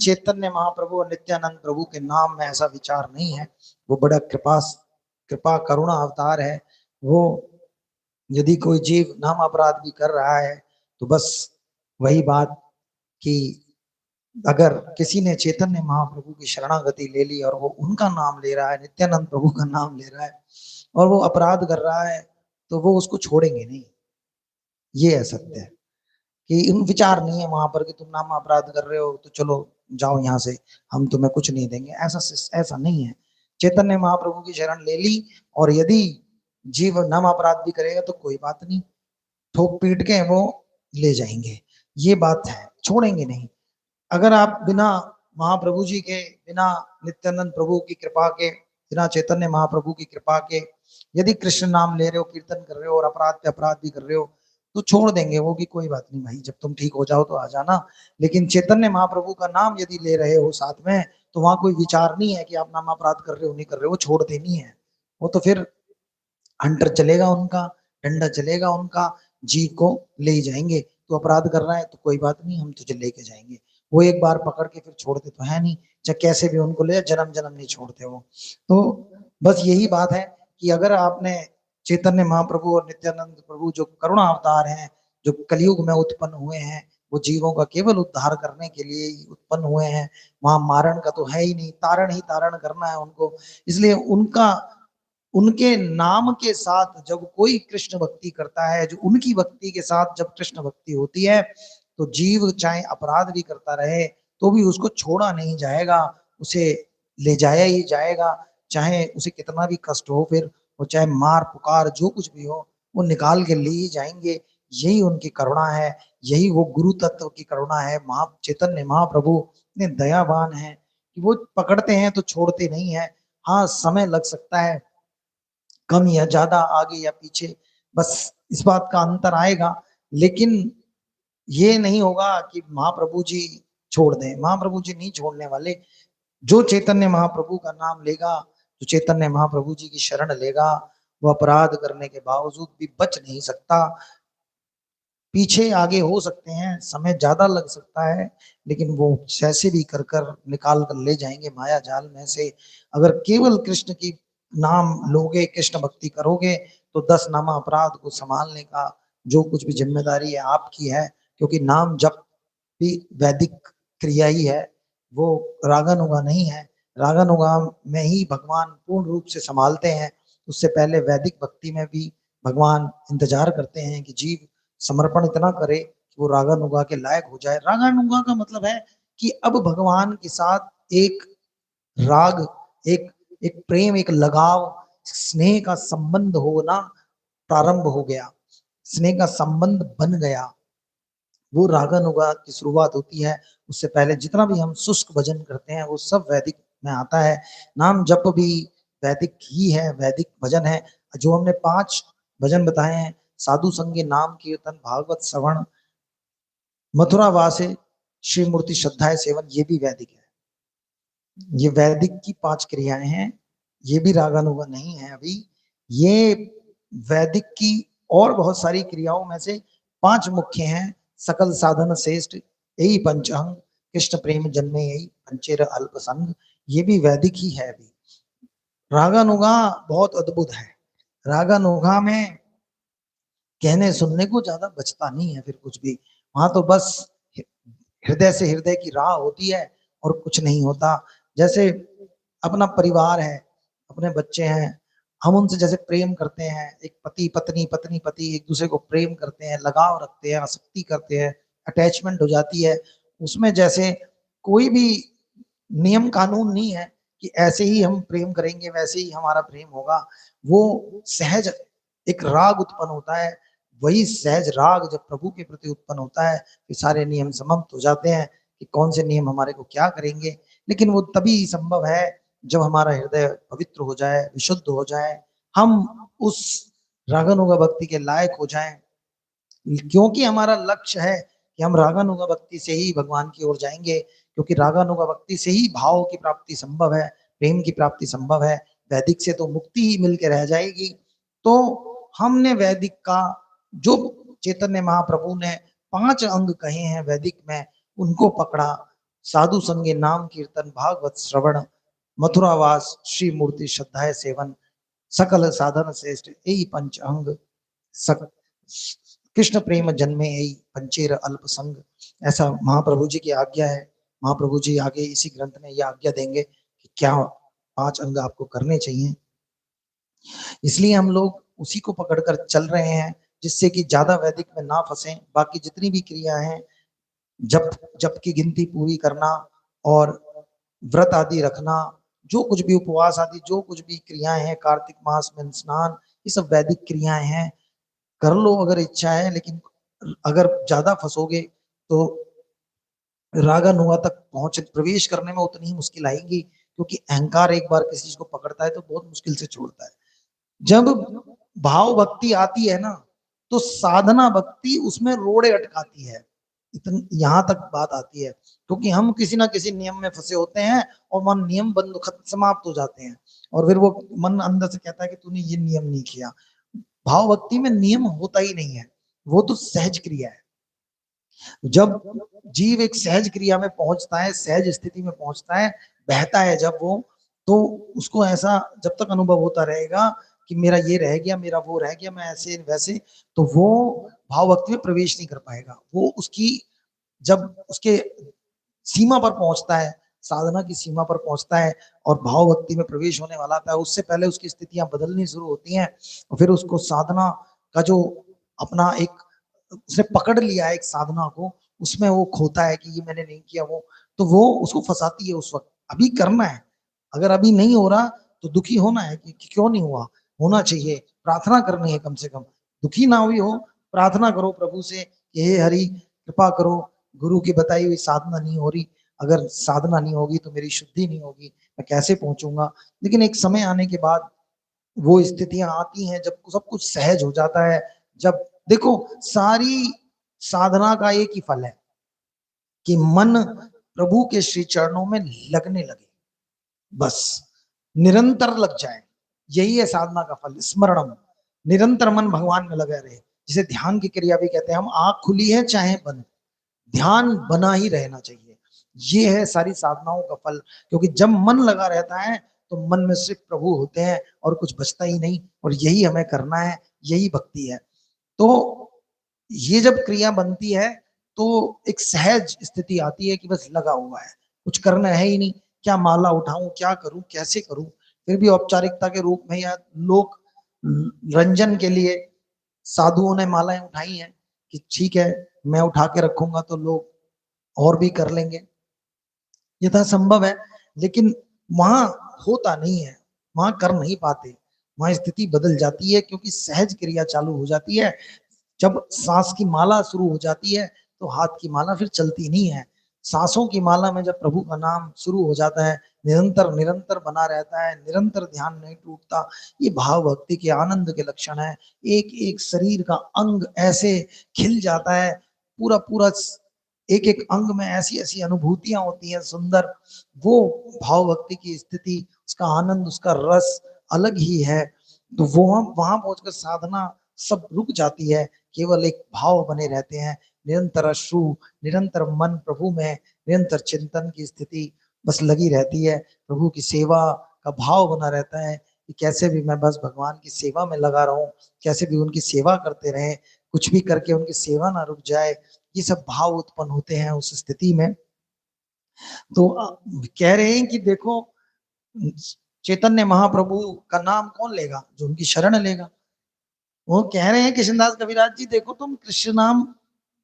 चैतन्य महाप्रभु और नित्यानंद प्रभु के नाम में ऐसा विचार नहीं है। वो बड़ा कृपा करुणा अवतार है। वो यदि कोई जीव नाम अपराध भी कर रहा है तो बस वही बात कि अगर किसी ने चैतन्य महाप्रभु की शरणागति ले ली और वो उनका नाम ले रहा है, नित्यानंद प्रभु का नाम ले रहा है और वो अपराध कर रहा है, तो वो उसको छोड़ेंगे नहीं। ये है सत्य, कि उन विचार नहीं है वहां पर कि तुम नाम अपराध कर रहे हो तो चलो जाओ यहाँ से, हम तुम्हें कुछ नहीं देंगे। ऐसा नहीं है। चैतन्य महाप्रभु की शरण ले ली और यदि जीव नाम अपराध भी करेगा तो कोई बात नहीं, ठोक पीट के वो ले जाएंगे। ये बात है, छोड़ेंगे नहीं। अगर आप बिना महाप्रभु जी के, बिना नित्यानंद प्रभु की कृपा के, बिना चैतन्य महाप्रभु की कृपा के यदि कृष्ण नाम ले रहे हो, कीर्तन कर रहे हो और अपराध पे अपराध भी कर रहे हो, तो छोड़ देंगे वो कि कोई बात नहीं भाई, जब तुम ठीक हो जाओ तो आ जाना। लेकिन चैतन्य महाप्रभु का नाम यदि ले रहे हो साथ में, तो वहां कोई विचार नहीं है कि आप नाम अपराध कर रहे हो नहीं कर रहे हो, वो छोड़ देनी है। वो तो फिर हंटर चलेगा उनका, डंडा चलेगा उनका, जीव को ले ही जाएंगे। तो अपराध कर रहा है तो कोई बात नहीं, हम तुझे लेके जाएंगे। वो एक बार पकड़ के फिर छोड़ते तो है नहीं, चाहे कैसे भी उनको ले, जन्म जन्म नहीं छोड़ते वो। तो बस यही बात है कि अगर आपने चैतन्य महाप्रभु और नित्यानंद प्रभु जो करुणा अवतार हैं, जो कलयुग में उत्पन्न हुए हैं, वो जीवों का केवल उद्धार करने के लिए ही उत्पन्न हुए हैं। वहां मारण का तो है ही नहीं, तारण ही तारण करना है उनको। इसलिए उनका, उनके नाम के साथ जब कोई कृष्ण भक्ति करता है, जो उनकी भक्ति के साथ जब कृष्ण भक्ति होती है, तो जीव चाहे अपराध भी करता रहे तो भी उसको छोड़ा नहीं जाएगा, उसे ले जाया ही जाएगा। चाहे उसे कितना भी कष्ट हो, फिर वो चाहे मार पुकार जो कुछ भी हो, वो निकाल के ले ही जाएंगे। यही उनकी करुणा है, यही वो गुरु तत्व की करुणा है। महा चैतन्य महाप्रभु इतने दयावान है कि वो पकड़ते हैं तो छोड़ते नहीं है। हाँ, समय लग सकता है, कम या ज्यादा, आगे या पीछे, बस इस बात का अंतर आएगा। लेकिन ये नहीं होगा कि महाप्रभु जी छोड़ दें, महाप्रभु जी नहीं छोड़ने वाले। जो चैतन्य महाप्रभु का नाम लेगा, जो चैतन्य महाप्रभु जी की शरण लेगा, वो अपराध करने के बावजूद भी बच नहीं सकता। पीछे आगे हो सकते हैं, समय ज्यादा लग सकता है, लेकिन वो जैसे भी कर कर निकाल कर ले जाएंगे माया जाल में से। अगर केवल कृष्ण की नाम लोगे, कृष्ण भक्ति करोगे, तो 10 नामा अपराध को संभालने का जो कुछ भी जिम्मेदारी है आपकी है। क्योंकि नाम जप भी वैदिक क्रिया ही है, वो रागानुगा नहीं है। रागानुगा में ही भगवान पूर्ण रूप से संभालते हैं। उससे पहले वैदिक भक्ति में भी भगवान इंतजार करते हैं कि जीव समर्पण इतना करे कि वो रागानुगा के लायक हो जाए। रागानुगा का मतलब है कि अब भगवान के साथ एक राग, एक एक प्रेम, एक लगाव, स्नेह का संबंध होना प्रारंभ हो गया, स्नेह का संबंध बन गया। वो रागानुगा की शुरुआत होती है। उससे पहले जितना भी हम शुष्क भजन करते हैं वो सब वैदिक में आता है। नाम जप भी वैदिक ही है, वैदिक भजन है। जो हमने 5 भजन बताए हैं, साधु संगी, नाम कीर्तन, भागवत श्रवण, मथुरा वासे, शिव मूर्ति श्रद्धाए सेवन, ये भी वैदिक है। ये वैदिक की 5 क्रियाएं हैं, ये भी रागानुगा नहीं है अभी। ये वैदिक की और बहुत सारी क्रियाओं में से 5 मुख्य हैं। सकल साधन श्रेष्ठ यही पंचांग, कृष्ण प्रेम जन्मे यही पंचेर अल्प संग, ये भी वैदिक ही है अभी। रागानुगा बहुत अद्भुत है। रागानुगा में कहने सुनने को ज्यादा बचता नहीं है फिर कुछ भी। वहां तो बस हृदय से हृदय की राह होती है और कुछ नहीं होता। जैसे अपना परिवार है, अपने बच्चे हैं, हम उनसे जैसे प्रेम करते हैं, एक पति पत्नी, पत्नी पति एक दूसरे को प्रेम करते हैं, लगाव रखते हैं, आसक्ति करते हैं, अटैचमेंट हो जाती है। उसमें जैसे कोई भी नियम कानून नहीं है कि ऐसे ही हम प्रेम करेंगे वैसे ही हमारा प्रेम होगा। वो सहज एक राग उत्पन्न होता है। वही सहज राग जब प्रभु के प्रति उत्पन्न होता है, फिर सारे नियम समाप्त हो जाते हैं कि कौन से नियम हमारे को क्या करेंगे। लेकिन वो तभी संभव है जब हमारा हृदय पवित्र हो जाए, विशुद्ध हो जाए, हम उस रागानुगा भक्ति के लायक हो जाएं। क्योंकि हमारा लक्ष्य है कि हम रागानुगा भक्ति से ही भगवान की ओर जाएंगे। क्योंकि रागानुगा भक्ति से ही भाव की प्राप्ति संभव है, प्रेम की प्राप्ति संभव है। वैदिक से तो मुक्ति ही मिलकर रह जाएगी। तो हमने वैदिक का, जो चैतन्य महाप्रभु ने 5 अंग कहे हैं वैदिक में, उनको पकड़ा। साधु संगे नाम कीर्तन भागवत श्रवण, मथुरावास श्री मूर्ति श्रद्धाए सेवन, सकल साधन श्रेष्ठ यही पंच अंग, सक कृष्ण प्रेम जन्मे यही पंचेर अल्प संग। ऐसा महाप्रभु जी की आज्ञा है। महाप्रभु जी आगे इसी ग्रंथ में यह आज्ञा देंगे कि क्या 5 अंग आपको करने चाहिए। इसलिए हम लोग उसी को पकड़कर चल रहे हैं, जिससे कि ज्यादा वैदिक में ना फंसे। बाकी जितनी भी क्रिया हैं, जप जप की गिनती पूरी करना और व्रत आदि रखना, जो कुछ भी उपवास आदि जो कुछ भी क्रियाएं हैं, कार्तिक मास में स्नान, ये सब वैदिक क्रियाएं हैं, कर लो अगर इच्छा है। लेकिन अगर ज्यादा फंसोगे तो रागानुगा तक पहुंच प्रवेश करने में उतनी ही मुश्किल आएगी, क्योंकि अहंकार एक बार किसी चीज को पकड़ता है तो बहुत मुश्किल से छोड़ता है। जब भाव भक्ति आती है ना, तो साधना भक्ति उसमें रोड़े अटकाती है। इतन यहाँ तक बात आती है, क्योंकि हम किसी ना किसी नियम में फंसे होते हैं और मन नियम बंद खत्म समाप्त हो जाते हैं, और फिर वो मन अंदर से कहता है कि तूने ये नियम नहीं किया। भाव भक्ति में नियम होता ही नहीं है, वो तो सहज क्रिया है। जब जीव एक सहज क्रिया में पहुंचता है, सहज स्थिति में पहुंचता है, बहता है जब वो, तो उसको ऐसा जब तक अनुभव होता रहेगा कि मेरा ये रह गया, मेरा वो रह गया, मैं ऐसे वैसे, तो वो भाव भक्ति में प्रवेश नहीं कर पाएगा। वो उसकी जब उसके सीमा पर पहुंचता है, साधना की सीमा पर पहुंचता है और भाव भक्ति में प्रवेश होने वाला था, उससे पहले उसकी स्थितियां बदलनी शुरू होती हैं, और फिर उसको साधना का जो अपना एक उसने पकड़ लिया है एक साधना को, उसमें वो खोता है कि ये मैंने नहीं किया, वो तो वो उसको फंसाती है उस वक्त। अभी करना है, अगर अभी नहीं हो रहा तो दुखी होना है कि क्यों नहीं हुआ, होना चाहिए, प्रार्थना करनी है कम से कम। दुखी ना हुई हो, प्रार्थना करो प्रभु से कि हे हरि कृपा करो, गुरु की बताई हुई साधना नहीं हो रही, अगर साधना नहीं होगी तो मेरी शुद्धि नहीं होगी, मैं कैसे पहुंचूंगा। लेकिन एक समय आने के बाद वो स्थितियां आती हैं जब सब कुछ सहज हो जाता है। जब देखो, सारी साधना का एक ही फल है कि मन प्रभु के श्री चरणों में लगने लगे, बस निरंतर लग जाए, यही है साधना का फल। स्मरणम, निरंतर मन भगवान में लगा रहे, जिसे ध्यान की क्रिया भी कहते हैं। हम आंख खुली है चाहे बंद, ध्यान बना ही रहना चाहिए। ये है सारी साधनाओं का फल, क्योंकि जब मन लगा रहता है तो मन में सिर्फ प्रभु होते हैं और कुछ बचता ही नहीं, और यही हमें करना है, यही भक्ति है। तो ये जब क्रिया बनती है तो एक सहज स्थिति आती है कि बस लगा हुआ है, कुछ करना है ही नहीं, क्या माला उठाऊं, क्या करूं, कैसे करूं। फिर भी औपचारिकता के रूप में या लोक रंजन के लिए साधुओं ने मालाएं उठाई हैं कि ठीक है मैं उठा के रखूंगा तो लोग और भी कर लेंगे, यथा संभव है। लेकिन वहां होता नहीं है, वहां कर नहीं पाते, वहां स्थिति बदल जाती है, क्योंकि सहज क्रिया चालू हो जाती है। जब सांस की माला शुरू हो जाती है तो हाथ की माला फिर चलती नहीं है। सांसों की माला में जब प्रभु का नाम शुरू हो जाता है, निरंतर निरंतर बना रहता है, निरंतर ध्यान नहीं टूटता, ये भाव भक्ति के आनंद के लक्षण है। एक एक शरीर का अंग ऐसे खिल जाता है, पूरा पूरा एक एक अंग में ऐसी ऐसी अनुभूतियां होती हैं सुंदर। वो भाव भक्ति की स्थिति, उसका आनंद, उसका रस अलग ही है। तो वो वहां पहुंचकर साधना सब रुक जाती है, केवल एक भाव बने रहते हैं, निरंतर अश्रु, निरंतर मन प्रभु में, निरंतर चिंतन की स्थिति बस लगी रहती है। प्रभु की सेवा का भाव बना रहता है कि कैसे भी मैं बस भगवान की सेवा में लगा रहूं, कैसे भी उनकी सेवा करते रहें, कुछ भी करके उनकी सेवा ना रुक जाए। ये सब भाव उत्पन्न होते हैं उस स्थिति में। तो कह रहे हैं कि देखो, चैतन्य महाप्रभु का नाम कौन लेगा, जो उनकी शरण लेगा। वो कह रहे हैं कृष्णदास कविराज जी, देखो तुम कृष्ण नाम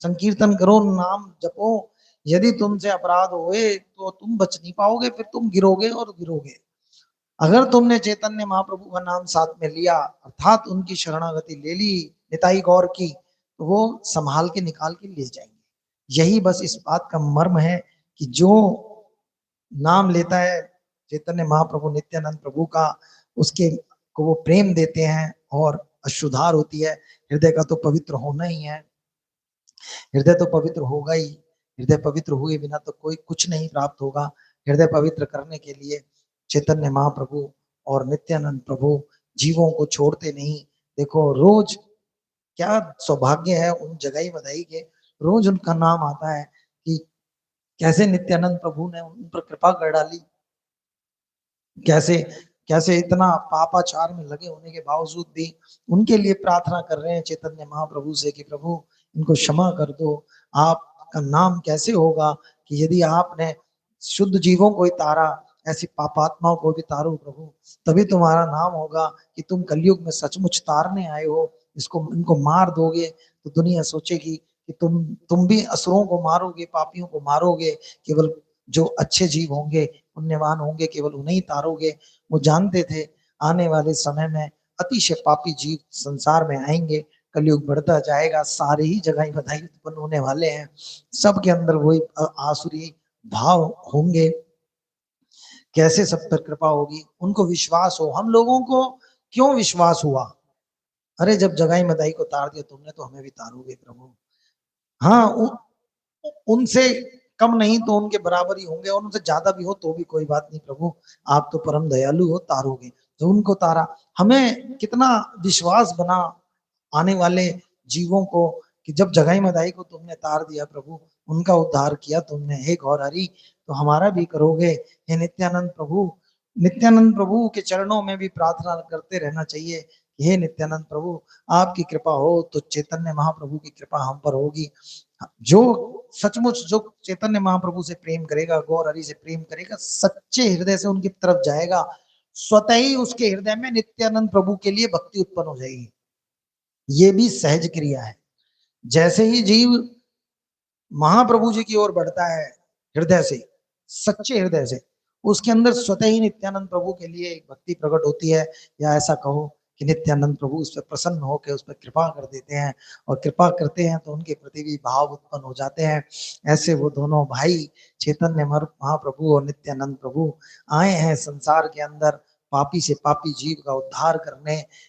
संकीर्तन करो, नाम जपो, यदि तुमसे अपराध होए तो तुम बच नहीं पाओगे, फिर तुम गिरोगे और गिरोगे। अगर तुमने चैतन्य महाप्रभु का नाम साथ में लिया, अर्थात उनकी शरणागति ले ली निताई गौर की, तो वो संभाल के निकाल के ले जाएंगे। यही बस इस बात का मर्म है कि जो नाम लेता है चैतन्य महाप्रभु नित्यानंद प्रभु का, उसके को वो प्रेम देते हैं और अशुद्धार होती है। हृदय का तो पवित्र होना ही है, हृदय तो पवित्र होगा ही, हृदय पवित्र हुए बिना तो कोई कुछ नहीं प्राप्त होगा। हृदय पवित्र करने के लिए चैतन्य महाप्रभु और नित्यानंद प्रभु जीवों को छोड़ते नहीं। देखो रोज क्या सौभाग्य है उन जगाई बधाई के, रोज उनका नाम आता है कि कैसे नित्यानंद प्रभु ने उन पर कृपा कर डाली, कैसे कैसे इतना पापाचार में लगे होने के बावजूद भी उनके लिए प्रार्थना कर रहे हैं चैतन्य महाप्रभु से कि प्रभु इनको क्षमा कर दो। आपका नाम कैसे होगा कि यदि आपने शुद्ध जीवों को ही तारा, ऐसी पापात्माओं को भी तारो प्रभु, तभी तुम्हारा नाम होगा कि तुम कलयुग में सचमुच तारने आए हो। इसको इनको मार दोगे तो दुनिया सोचेगी कि तुम भी असुरों को मारोगे, पापियों को मारोगे, केवल जो अच्छे जीव होंगे, पुण्यवान होंगे, केवल उन्हें ही तारोगे। वो जानते थे आने वाले समय में अतिशय पापी जीव संसार में आएंगे, कलयुग बढ़ता जाएगा, सारे ही जगह ही बधाई उत्पन्न होने वाले हैं, सबके अंदर वही आसुरी भाव होंगे। कैसे सब पर कृपा होगी, उनको विश्वास हो। हम लोगों को क्यों विश्वास हुआ? अरे जब जगाई मदाई को तार दिया तुमने तो हमें भी तारोगे प्रभु। हाँ, उनसे कम नहीं तो उनके बराबर ही होंगे, और उनसे ज्यादा भी हो तो भी कोई बात नहीं प्रभु, आप तो परम दयालु हो, तारोगे। तो उनको तारा। हमें कितना विश्वास बना आने वाले जीवों को कि जब जगाई मदाई को तुमने तार दिया प्रभु, उनका उद्धार किया तुमने, हे गौर हरि, तो हमारा भी करोगे। हे नित्यानंद प्रभु, नित्यानंद प्रभु के चरणों में भी प्रार्थना करते रहना चाहिए कि हे नित्यानंद प्रभु, आपकी कृपा हो तो चैतन्य महाप्रभु की कृपा हम पर होगी। जो सचमुच जो चैतन्य महाप्रभु से प्रेम करेगा, गौर हरि से प्रेम करेगा, सच्चे हृदय से उनकी तरफ जाएगा, स्वतः ही उसके हृदय में नित्यानंद प्रभु के लिए भक्ति उत्पन्न हो जाएगी। ये भी सहज क्रिया है। जैसे ही जीव महाप्रभु जी की ओर बढ़ता है हृदय से, सच्चे हृदय से, उसके अंदर स्वतः ही नित्यानंद प्रभु के लिए एक भक्ति प्रकट होती है। या ऐसा कहो कि नित्यानंद प्रभु उस पर प्रसन्न होकर उस पर कृपा कर देते हैं, और कृपा करते हैं तो उनके प्रति भी भाव उत्पन्न हो जाते हैं। ऐसे वो दोनों भाई चैतन्य महाप्रभु और नित्यानंद प्रभु आए हैं संसार के अंदर पापी से पापी जीव का उद्धार करने,